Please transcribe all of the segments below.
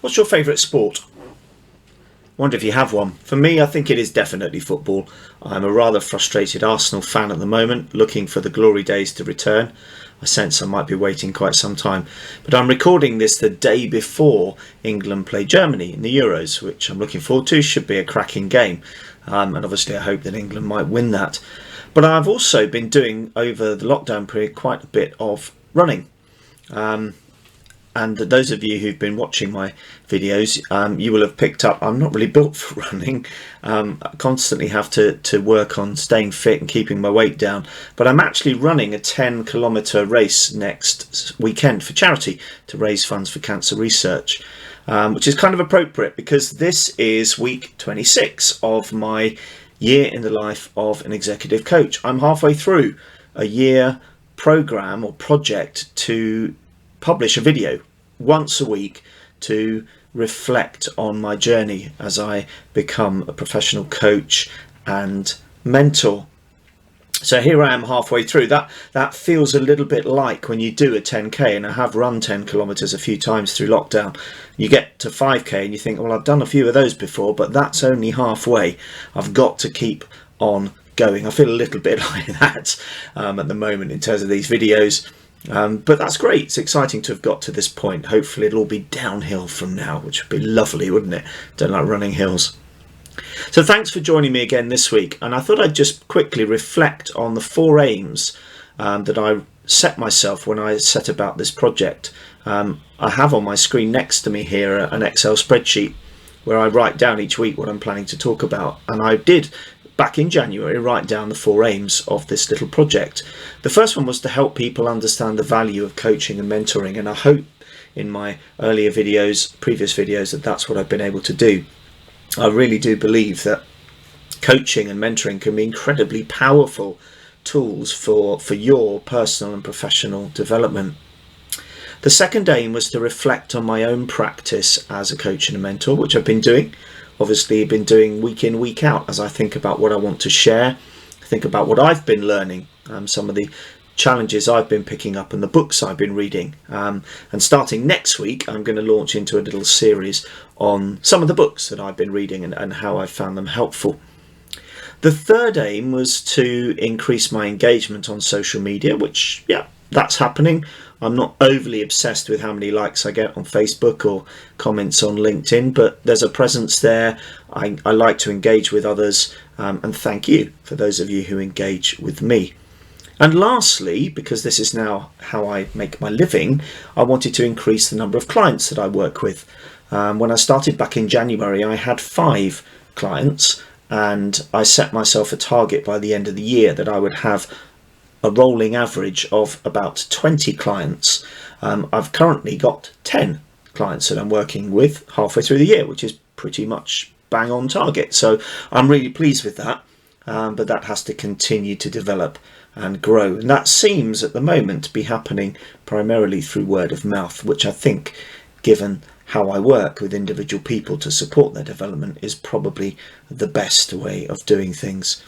What's your favourite sport? Wonder if you have one. For me, I think it is definitely football. I'm a rather frustrated Arsenal fan at the moment, looking for the glory days to return. I sense I might be waiting quite some time. But I'm recording this the day before England play Germany in the Euros, which I'm looking forward to. Should be a cracking game. And obviously I hope that England might win that. But I've also been doing, over the lockdown period, quite a bit of running. And those of you who've been watching my videos, you will have picked up I'm not really built for running. I constantly have to work on staying fit and keeping my weight down. But I'm actually running a 10-kilometre race next weekend for charity to raise funds for cancer research, which is kind of appropriate because this is week 26 of my year in the life of an executive coach. I'm halfway through a year program or project to publish a video once a week to reflect on my journey as I become a professional coach and mentor. So here I am halfway through. That feels a little bit like when you do a 10k, and I have run 10 kilometers a few times through lockdown. You get to 5k and you think, well, I've done a few of those before, but that's only halfway. I've got to keep on going. I feel a little bit like that at the moment in terms of these videos. But that's great. It's exciting to have got to this point. Hopefully it'll all be downhill from now, which would be lovely, wouldn't it? Don't like running hills. So thanks for joining me again this week. And I thought I'd just quickly reflect on the 4 aims that I set myself when I set about this project. I have on my screen next to me here an Excel spreadsheet where I write down each week what I'm planning to talk about. And I did, back in January, write down the 4 aims of this little project. The first one was to help people understand the value of coaching and mentoring, and I hope in my earlier videos, previous videos, that that's what I've been able to do. I really do believe that coaching and mentoring can be incredibly powerful tools for your personal and professional development. The second aim was to reflect on my own practice as a coach and a mentor, which I've been doing. Obviously, I've been doing week in, week out as I think about what I want to share, think about what I've been learning, some of the challenges I've been picking up and the books I've been reading. And starting next week, I'm going to launch into a little series on some of the books that I've been reading and how I found them helpful. The third aim was to increase my engagement on social media, which, yeah, that's happening. I'm not overly obsessed with how many likes I get on Facebook or comments on LinkedIn, but there's a presence there. I like to engage with others, and thank you for those of you who engage with me. And lastly, because this is now how I make my living, I wanted to increase the number of clients that I work with. When I started back in January, I had 5 clients, and I set myself a target by the end of the year that I would have a rolling average of about 20 clients. I've currently got 10 clients that I'm working with halfway through the year, which is pretty much bang on target. So I'm really pleased with that, but that has to continue to develop and grow. And that seems at the moment to be happening primarily through word of mouth, which I think, given how I work with individual people to support their development, is probably the best way of doing things.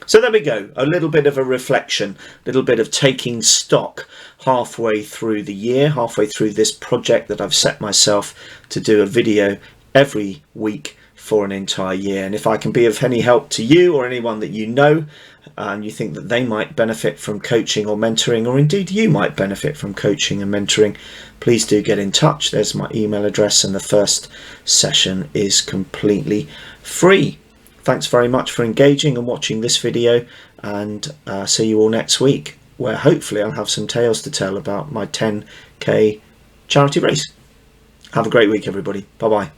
So there we go, a little bit of a reflection, a little bit of taking stock halfway through the year, halfway through this project that I've set myself to do a video every week for an entire year. And if I can be of any help to you or anyone that you know, and you think that they might benefit from coaching or mentoring, or indeed you might benefit from coaching and mentoring, please do get in touch. There's my email address, and the first session is completely free. Thanks very much for engaging and watching this video, and see you all next week, where hopefully I'll have some tales to tell about my 10k charity race. Have a great week, everybody. Bye bye.